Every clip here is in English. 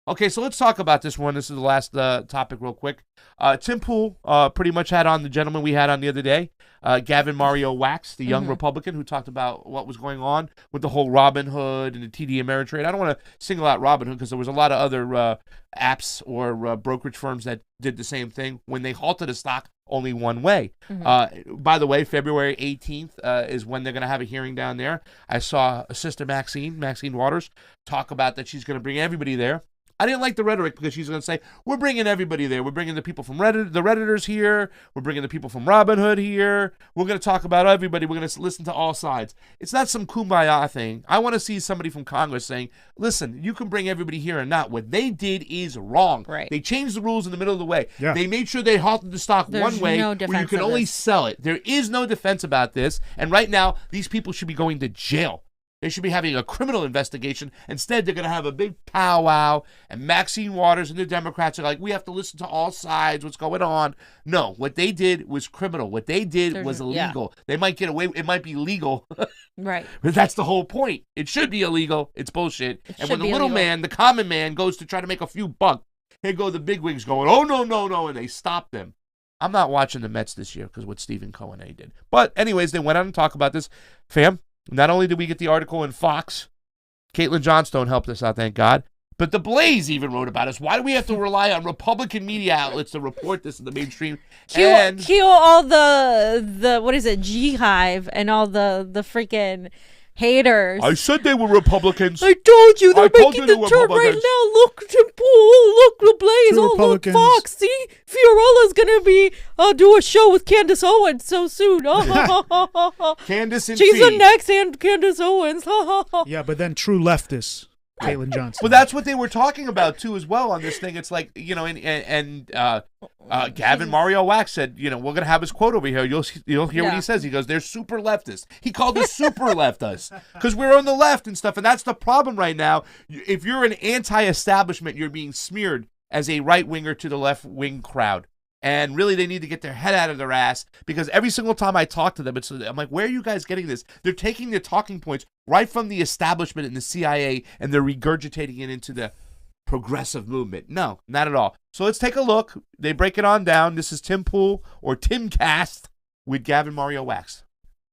Okay, so let's talk about this one. This is the last topic real quick. Tim Pool pretty much had on the gentleman we had on the other day, Gavin Mario Wax, the young Republican who talked about what was going on with the whole Robin Hood and the TD Ameritrade. I don't want to single out Robin Hood because there was a lot of other apps or brokerage firms that did the same thing. When they halted a stock only one way. By the way, February 18th is when they're going to have a hearing down there. I saw Sister Maxine Waters, talk about that she's going to bring everybody there. I didn't like the rhetoric because she's going to say, we're bringing everybody there. We're bringing the people from Reddit, the Redditors here. We're bringing the people from Robinhood here. We're going to talk about everybody. We're going to listen to all sides. It's not some kumbaya thing. I want to see somebody from Congress saying, listen, you can bring everybody here or not. What they did is wrong. Right. They changed the rules in the middle of the way. Yeah. They made sure they halted the stock one way where you can only sell it. There is no defense about this. And right now, these people should be going to jail. They should be having a criminal investigation. Instead, they're going to have a big powwow, and Maxine Waters and the Democrats are like, we have to listen to all sides, what's going on. No, what they did was criminal. What they did was illegal. They might get away, it might be legal. Right. But that's the whole point. It should be illegal. It's bullshit. And when the little man, the common man, goes to try to make a few bucks, here go the bigwigs going, oh, no, and they stop them. I'm not watching the Mets this year because what Stephen Cohen did. But anyways, they went on and talked about this. Fam, not only did we get the article in Fox, Caitlin Johnstone helped us out, thank God, but the Blaze even wrote about us. Why do we have to rely on Republican media outlets to report this in the mainstream? Kill all the what is it, G-Hive and all the freaking haters. I said they were Republicans. I told you they're making the turn right now. Look, look, the Blaze. Oh, look, Fox. See, Fiorella's gonna be do a show with Candace Owens so soon. Candace and she's the next Candace Owens. Yeah, but then true leftists, Caitlin Johnson. Well, that's what they were talking about too, as well on this thing. It's like, you know, and Gavin Mario Wax said, you know, we're gonna have his quote over here. You'll hear what he says. He goes, "They're super leftists." He called us super leftists because we're on the left and stuff, and that's the problem right now. If you're an anti-establishment, you're being smeared as a right winger to the left wing crowd. And really, they need to get their head out of their ass because every single time I talk to them, I'm like, where are you guys getting this? They're taking the talking points right from the establishment and the CIA, and they're regurgitating it into the progressive movement. No, not at all. So let's take a look. They break it on down. This is Tim Pool or Timcast with Gavin Mario Wax.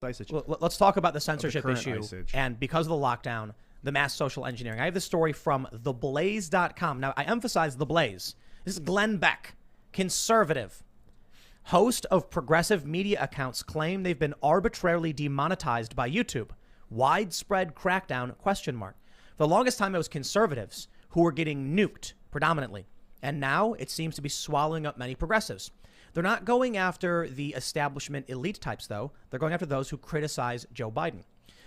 Well, let's talk about the censorship issue. And because of the lockdown, the mass social engineering. I have this story from theblaze.com. Now, I emphasize The Blaze. This is Glenn Beck, conservative, host of progressive media accounts, claim they've been arbitrarily demonetized by YouTube. Widespread crackdown, question mark. For the longest time, it was conservatives who were getting nuked predominantly. And now it seems to be swallowing up many progressives. They're not going after the establishment elite types, though. They're going after those who criticize Joe Biden.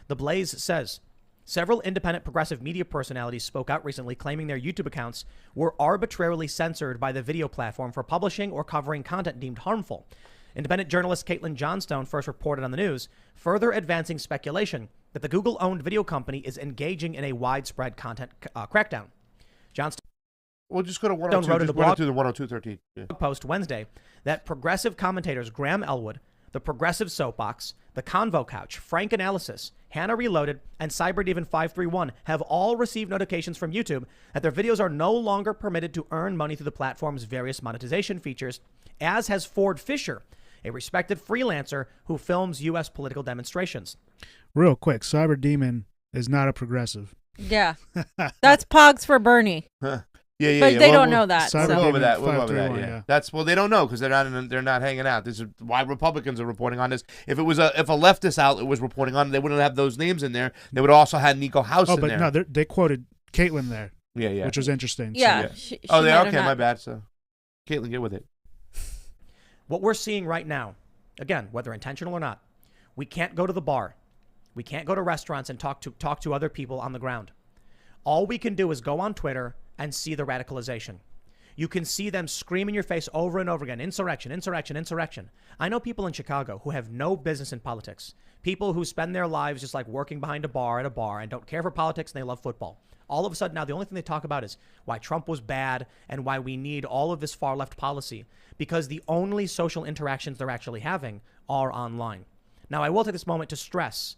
The Blaze says, several independent progressive media personalities spoke out recently claiming their YouTube accounts were arbitrarily censored by the video platform for publishing or covering content deemed harmful. Independent journalist Caitlin Johnstone first reported on the news, further advancing speculation that the Google-owned video company is engaging in a widespread content crackdown. Johnstone We'll just go to 102, wrote in the blog to the 102.13. Yeah. Post Wednesday that progressive commentators Graham Elwood, the Progressive Soapbox, the Convo Couch, Frank Analysis, Hannah Reloaded, and CyberDevan531 have all received notifications from YouTube that their videos are no longer permitted to earn money through the platform's various monetization features, as has Ford Fisher, a respected freelancer who films U.S. political demonstrations. Real quick, Cyberdemon is not a progressive. Yeah. That's Pogs for Bernie. Yeah. But they don't know that. We'll go over that. Yeah. That's they don't know because they're not hanging out. This is why Republicans are reporting on this. If a leftist outlet was reporting on it, they wouldn't have those names in there. They would also have Niko House in there. No, they quoted Caitlin there. Yeah. Which was interesting. Yeah. So. They are? Okay, my bad. So, Caitlin, get with it. What we're seeing right now, again, whether intentional or not, we can't go to the bar. We can't go to restaurants and talk to other people on the ground. All we can do is go on Twitter and see the radicalization. You can see them scream in your face over and over again, insurrection, insurrection, insurrection. I know people in Chicago who have no business in politics. People who spend their lives just like working behind a bar at a bar and don't care for politics and they love football. All of a sudden now the only thing they talk about is why Trump was bad and why we need all of this far left policy because the only social interactions they're actually having are online. Now I will take this moment to stress,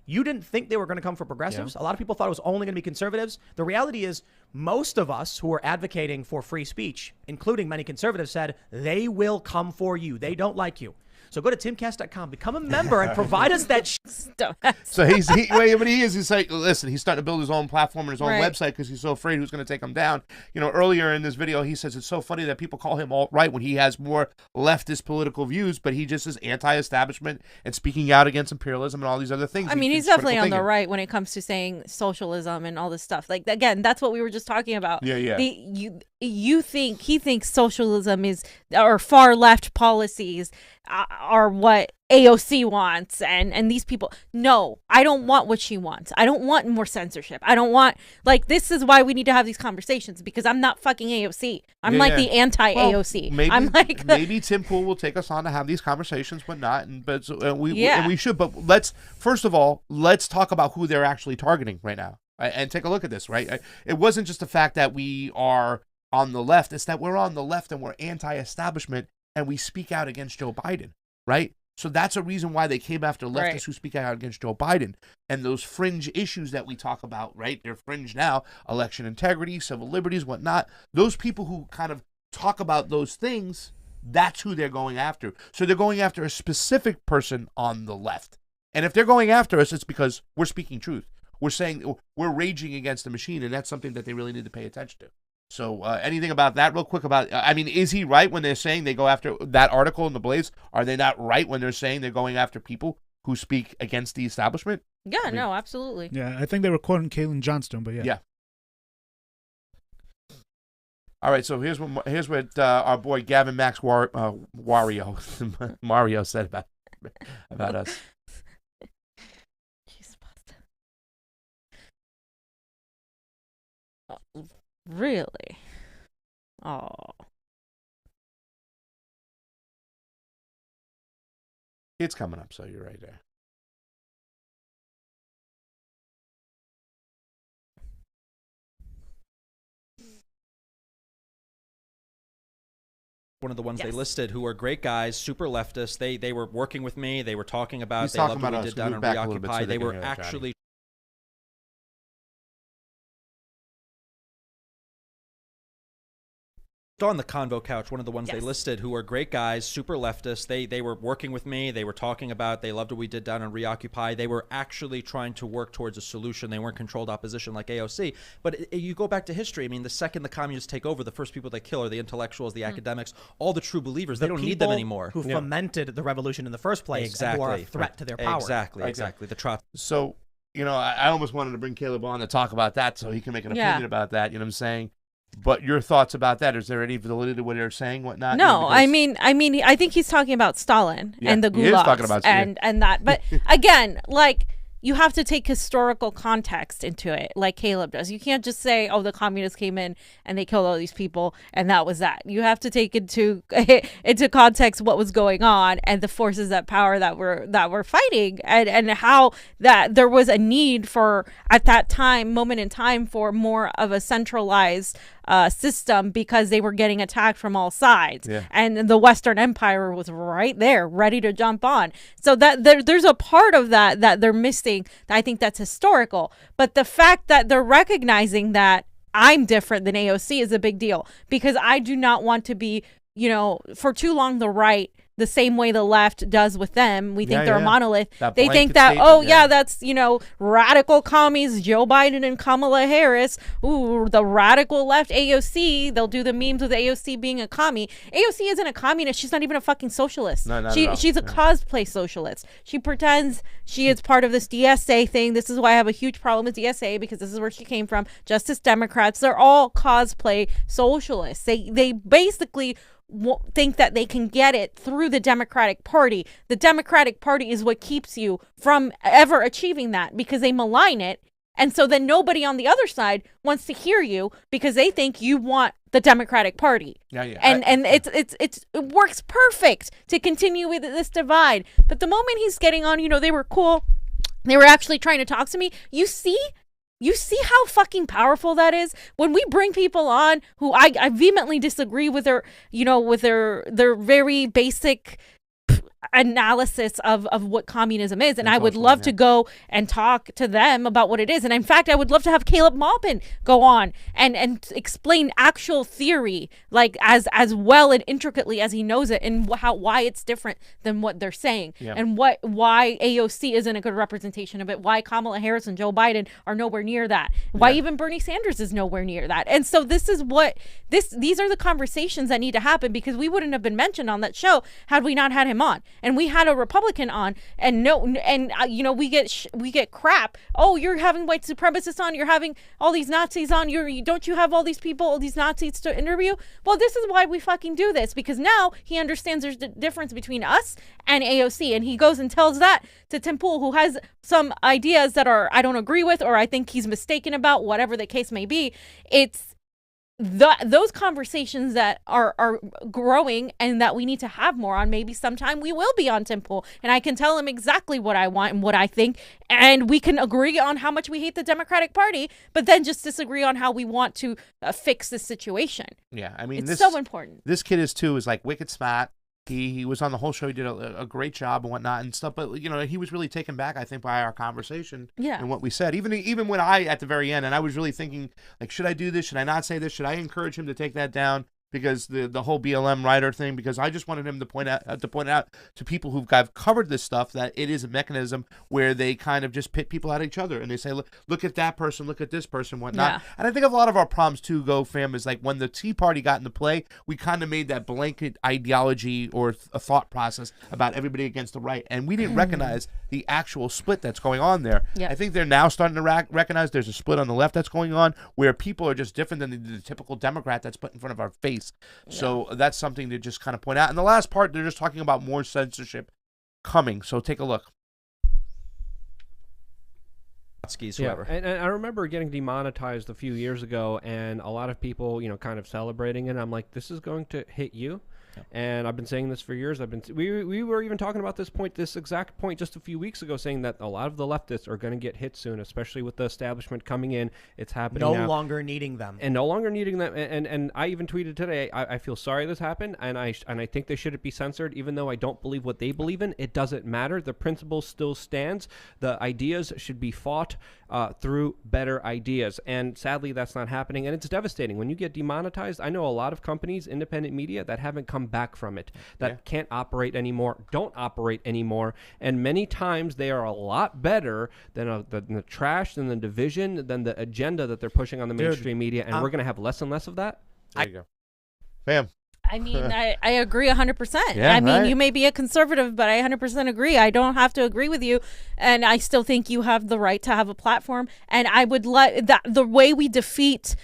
You didn't think they were going to come for progressives. A lot of people thought it was only going to be conservatives. The reality is most of us who are advocating for free speech, including many conservatives, said they will come for you. They don't like you. So go to timcast.com, become a member, and provide us that stuff. So he's like, listen, he's starting to build his own platform and his own website because he's so afraid who's going to take him down. You know, earlier in this video, he says it's so funny that people call him alt-right when he has more leftist political views, but he just is anti-establishment and speaking out against imperialism and all these other things. I mean, he's definitely on the right when it comes to saying socialism and all this stuff. Like, again, that's what we were just talking about. Yeah. He thinks socialism is, or far left policies are what AOC wants and these people. No, I don't want what she wants. I don't want more censorship. I don't want, like, this is why we need to have these conversations, because I'm not fucking AOC. I'm the anti-AOC. Well, I'm like maybe Tim Pool will take us on to have these conversations, whatnot, we should. But let's first of all talk about who they're actually targeting right now, right? And take a look at this. Right, it wasn't just the fact that we are on the left; it's that we're on the left and we're anti-establishment and we speak out against Joe Biden, right? So that's a reason why they came after leftists who speak out against Joe Biden. And those fringe issues that we talk about, right? They're fringe now. Election integrity, civil liberties, whatnot. Those people who kind of talk about those things, that's who they're going after. So they're going after a specific person on the left. And if they're going after us, it's because we're speaking truth. We're saying we're raging against the machine, and that's something that they really need to pay attention to. So anything about that real quick about, I mean, is he right when they're saying they go after that article in the Blaze? Are they not right when they're saying they're going after people who speak against the establishment? Yeah, no, absolutely. Yeah, I think they were quoting Caitlin Johnstone, but yeah. Yeah. All right, so here's what our boy Gavin Max Wario Mario said about us. Really? Oh. It's coming up, so you're right there. One of the ones they listed who were great guys, super leftists. They were working with me. They were talking about. He's they talking loved about what we us. did down Move in back a little bit Reoccupy. so They can were hear that, actually. On the Convo Couch, one of the ones they listed who were great guys, super leftists. They were working with me. They were talking about. They loved what we did down in Reoccupy. They were actually trying to work towards a solution. They weren't controlled opposition like AOC. But you go back to history. I mean, the second the communists take over, the first people they kill are the intellectuals, the academics, all the true believers. They don't need them anymore. Who fomented the revolution in the first place and who are a threat to their power. Exactly. The Trotsky. So, you know, I almost wanted to bring Caleb on to talk about that so he can make an opinion about that. You know what I'm saying? But your thoughts about that? Is there any validity to what they're saying, whatnot? No, I mean, I think he's talking about Stalin and the gulags, he is talking about and that. But again, like, you have to take historical context into it, like Caleb does. You can't just say, "Oh, the communists came in and they killed all these people, and that was that." You have to take into context what was going on and the forces that power that were fighting, and how that there was a need for, at that time, moment in time, for more of a centralized system, because they were getting attacked from all sides, and the Western Empire was right there, ready to jump on. So that there's a part of that they're missing. I think that's historical, but the fact that they're recognizing that I'm different than AOC is a big deal, because I do not want to be, you know, for too long the right, the same way the left does with them. We think they're a monolith. They think that, that's, you know, radical commies, Joe Biden and Kamala Harris. Ooh, the radical left AOC. They'll do the memes with AOC being a commie. AOC isn't a communist. She's not even a fucking socialist. No, she's a cosplay socialist. She pretends she is part of this DSA thing. This is why I have a huge problem with DSA, because this is where she came from. Justice Democrats, they're all cosplay socialists. They basically think that they can get it through the Democratic Party. The Democratic Party is what keeps you from ever achieving that, because they malign it. And so then nobody on the other side wants to hear you, because they think you want the Democratic Party. And it works perfect to continue with this divide. But the moment he's getting on, you know, they were cool. They were actually trying to talk to me. You see how fucking powerful that is? When we bring people on who I vehemently disagree with their, you know, with their very basic analysis of what communism is, and I would love to go and talk to them about what it is. And in fact, I would love to have Caleb Maupin go on and explain actual theory, like as well and intricately as he knows it, and why it's different than what they're saying, and why AOC isn't a good representation of it, why Kamala Harris and Joe Biden are nowhere near that, why even Bernie Sanders is nowhere near that. And so these are the conversations that need to happen, because we wouldn't have been mentioned on that show had we not had him on. And we had a Republican on, and we get crap. Oh, you're having white supremacists on. You're having all these Nazis on. Don't you have all these people, all these Nazis to interview? Well, this is why we fucking do this, because now he understands there's a difference between us and AOC, and he goes and tells that to Tim Pool, who has some ideas that I don't agree with, or I think he's mistaken about, whatever the case may be. It's those conversations that are growing and that we need to have more on. Maybe sometime we will be on Tim Pool, and I can tell him exactly what I want and what I think, and we can agree on how much we hate the Democratic Party, but then just disagree on how we want to fix this situation. Yeah, I mean, it's so important. This kid is like wicked smart. He was on the whole show. He did a great job and whatnot and stuff. But he was really taken back, I think, by our conversation and what we said. Even when I, at the very end, and I was really thinking, like, should I do this? Should I not say this? Should I encourage him to take that down? Because the whole BLM writer thing, because I just wanted him to point out to people who've covered this stuff that it is a mechanism where they kind of just pit people at each other, and they say, look at that person, look at this person, whatnot. Yeah. And I think a lot of our problems too, fam, is like when the Tea Party got into play, we kind of made that blanket ideology or a thought process about everybody against the right, and we didn't recognize the actual split that's going on there. Yeah. I think they're now starting to recognize there's a split on the left that's going on, where people are just different than the typical Democrat that's put in front of our face. So that's something to just kind of point out. And the last part, they're just talking about more censorship coming. So take a look. Yeah, and I remember getting demonetized a few years ago, and a lot of people, kind of celebrating it. I'm like, this is going to hit you. Yeah. And I've been saying this for years. We were even talking about this exact point just a few weeks ago, saying that a lot of the leftists are going to get hit soon, especially with the establishment coming in. It's happening now. No longer needing them. And no longer needing them. And I even tweeted today, I feel sorry this happened, and I think they shouldn't be censored, even though I don't believe what they believe in. It doesn't matter. The principle still stands. The ideas should be fought through better ideas. And sadly, that's not happening. And it's devastating. When you get demonetized, I know a lot of companies, independent media, that haven't come back from it, that can't operate anymore, don't operate anymore. And many times they are a lot better than the trash, than the division, than the agenda that they're pushing on the mainstream media. And we're going to have less and less of that. There you go. Bam. I mean, I agree 100%. Yeah, I mean, you may be a conservative, but I 100% agree. I don't have to agree with you. And I still think you have the right to have a platform. And I would let that the way we defeat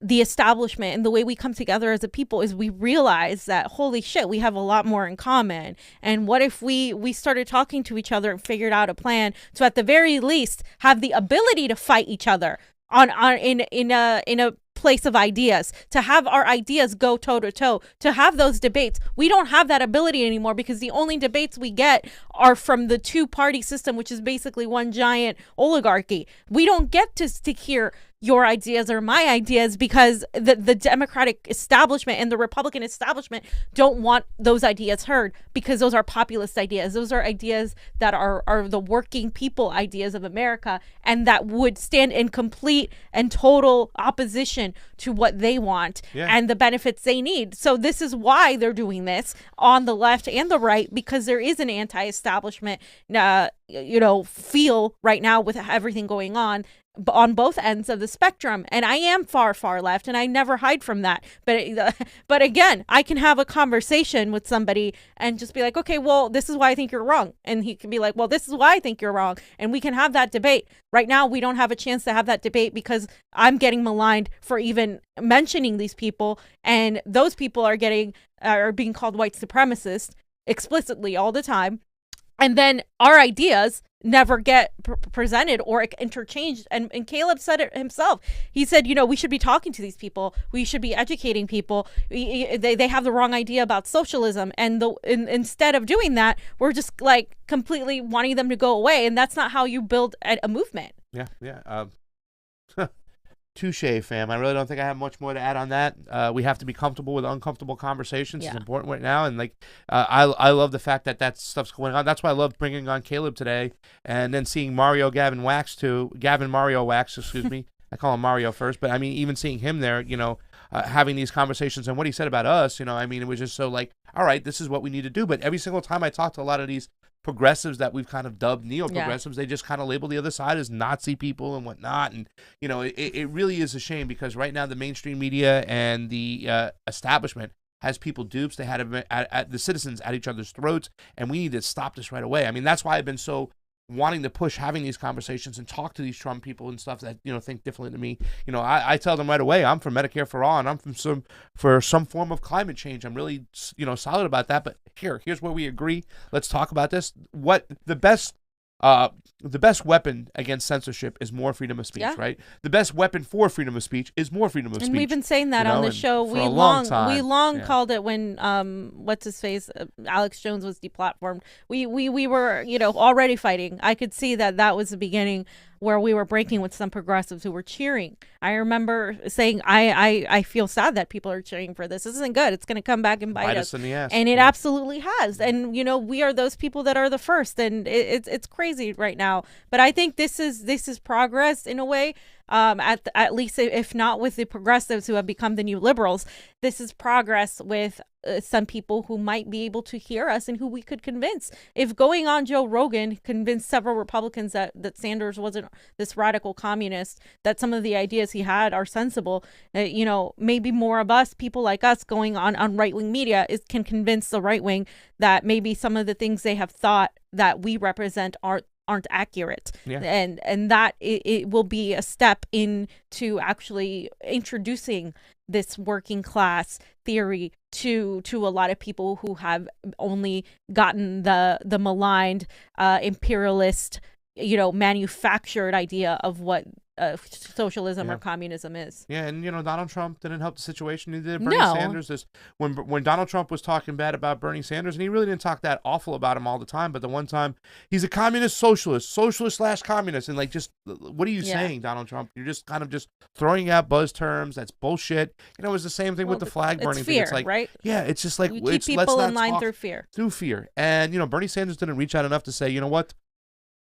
the establishment and the way we come together as a people is we realize that, holy shit, we have a lot more in common. And what if we started talking to each other and figured out a plan to, at the very least, have the ability to fight each other in a place of ideas, to have our ideas go toe to toe, to have those debates. We don't have that ability anymore, because the only debates we get are from the two-party system, which is basically one giant oligarchy. We don't get to hear your ideas or my ideas, because the Democratic establishment and the Republican establishment don't want those ideas heard, because those are populist ideas. Those are ideas that are the working people ideas of America, and that would stand in complete and total opposition to what they want and the benefits they need. So this is why they're doing this on the left and the right, because there is an anti-establishment feel right now with everything going on both ends of the spectrum. And I am far left, and I never hide from that. But again, I can have a conversation with somebody and just be like, okay, well, this is why I think you're wrong. And he can be like, well, this is why I think you're wrong. And we can have that debate. Right now, we don't have a chance to have that debate because I'm getting maligned for even mentioning these people. And those people are being called white supremacists explicitly all the time. And then our ideas never get presented or interchanged. And Caleb said it himself. He said, we should be talking to these people. We should be educating people. They have the wrong idea about socialism. And instead of doing that, we're just like completely wanting them to go away. And that's not how you build a movement. Yeah. Touche, fam. I really don't think I have much more to add on that. We have to be comfortable with uncomfortable conversations. It's important right now, and like I love the fact that that stuff's going on. That's why I love bringing on Caleb today, and then seeing Gavin Mario Wax, excuse me. I call him Mario first, but I mean, even seeing him there, having these conversations and what he said about us, I mean, it was just so like, all right, this is what we need to do. But every single time I talk to a lot of these progressives that we've kind of dubbed neo-progressives, they just kind of label the other side as Nazi people and whatnot. And, it really is a shame because right now the mainstream media and the establishment has people dupes. They had the citizens at each other's throats, and we need to stop this right away. I mean, that's why I've been so wanting to push having these conversations and talk to these Trump people and stuff that think differently than me. I tell them right away, I'm for Medicare for all, and I'm for some form of climate change. I'm really solid about that. But here's where we agree. Let's talk about this. What the best weapon against censorship is more freedom of speech, right? The best weapon for freedom of speech is more freedom of speech. And we've been saying that on the show. We long called it when what's his face, Alex Jones was deplatformed. We were already fighting. I could see that was the beginning where we were breaking with some progressives who were cheering. I remember saying, I feel sad that people are cheering for this. This isn't good. It's going to come back and bite us in the ass. And it absolutely has. And we are those people that are the first. And it's crazy right now. But I think this is progress in a way. At least if not with the progressives who have become the new liberals, this is progress with some people who might be able to hear us and who we could convince. If going on Joe Rogan convinced several Republicans that Sanders wasn't this radical communist, that some of the ideas he had are sensible, maybe more of us, people like us going on right-wing media can convince the right wing that maybe some of the things they have thought that we represent aren't accurate. And that it will be a step into actually introducing this working class theory to a lot of people who have only gotten the maligned imperialist manufactured idea of what socialism or communism is. Yeah, and Donald Trump didn't help the situation. Neither did Bernie Sanders. When Donald Trump was talking bad about Bernie Sanders, and he really didn't talk that awful about him all the time, but the one time he's a communist socialist/communist, and like, just what are you saying, Donald Trump? You're just kind of just throwing out buzz terms. That's bullshit. It was the same thing with the flag burning fear, thing. It's like, right? Yeah, it's just like you keep people in line through fear. And Bernie Sanders didn't reach out enough to say, you know what?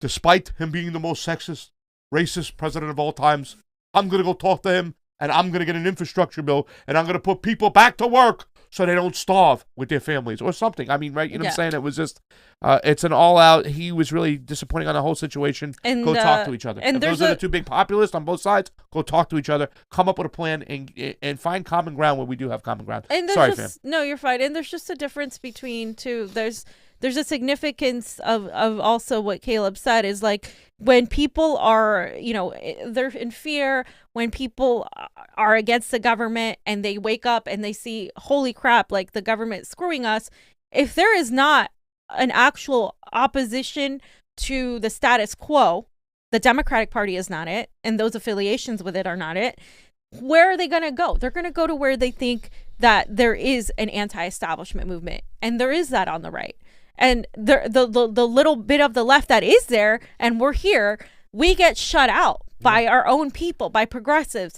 Despite him being the most sexist, racist president of all times, I'm going to go talk to him, and I'm going to get an infrastructure bill, and I'm going to put people back to work so they don't starve with their families or something. I mean, right? You know what I'm saying? It was just, it's an all-out, he was really disappointing on the whole situation. And go talk to each other. And if those are the two big populists on both sides, go talk to each other, come up with a plan, and find common ground where we do have common ground. And Sorry, fam. No, you're fine. And there's just a difference between two. There's a significance of also what Caleb said is like when people are, they're in fear, when people are against the government and they wake up and they see, holy crap, like the government screwing us. If there is not an actual opposition to the status quo, the Democratic Party is not it, and those affiliations with it are not it. Where are they going to go? They're going to go to where they think that there is an anti-establishment movement, and there is that on the right. And the little bit of the left that is there, and we're here, we get shut out by our own people, by progressives,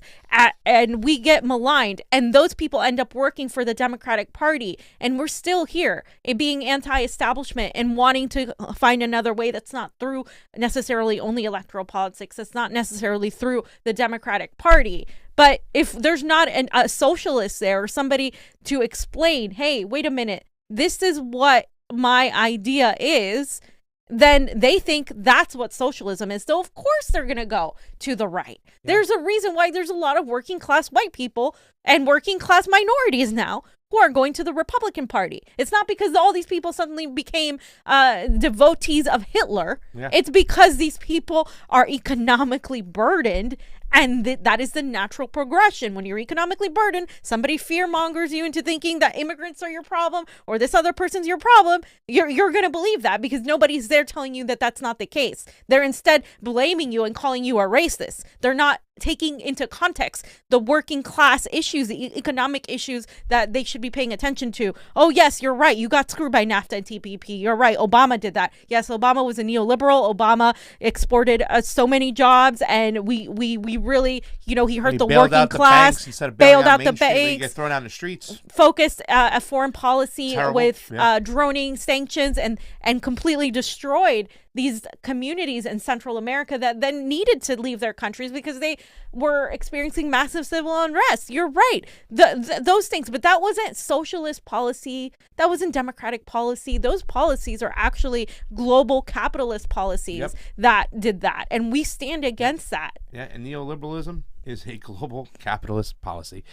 and we get maligned. And those people end up working for the Democratic Party, and we're still here, being anti-establishment and wanting to find another way that's not through necessarily only electoral politics. It's not necessarily through the Democratic Party. But if there's not a socialist there or somebody to explain, hey, wait a minute, this is what my idea is, then they think that's what socialism is. So of course they're going to go to the right. There's a reason why there's a lot of working class white people and working class minorities now who are going to the Republican Party. It's not because all these people suddenly became devotees of Hitler. It's because these people are economically burdened, and that is the natural progression. When you're economically burdened, somebody fear mongers you into thinking that immigrants are your problem or this other person's your problem. You're going to believe that because nobody's there telling you that that's not the case. They're instead blaming you and calling you a racist. They're not taking into context the working class issues, the economic issues that they should be paying attention to. Oh, yes, you're right. You got screwed by NAFTA and TPP. You're right. Obama did that. Yes, Obama was a neoliberal. Obama exported so many jobs, and we really, he hurt the working class. He said bailed out the banks. Get thrown out in the streets. Focused a foreign policy with Yeah. droning sanctions and completely destroyed these communities in Central America that then needed to leave their countries because they were experiencing massive civil unrest. You're right. Those things. But that wasn't socialist policy. That wasn't democratic policy. Those policies are actually global capitalist policies that did that. And we stand against that. Yeah, and neoliberalism is a global capitalist policy.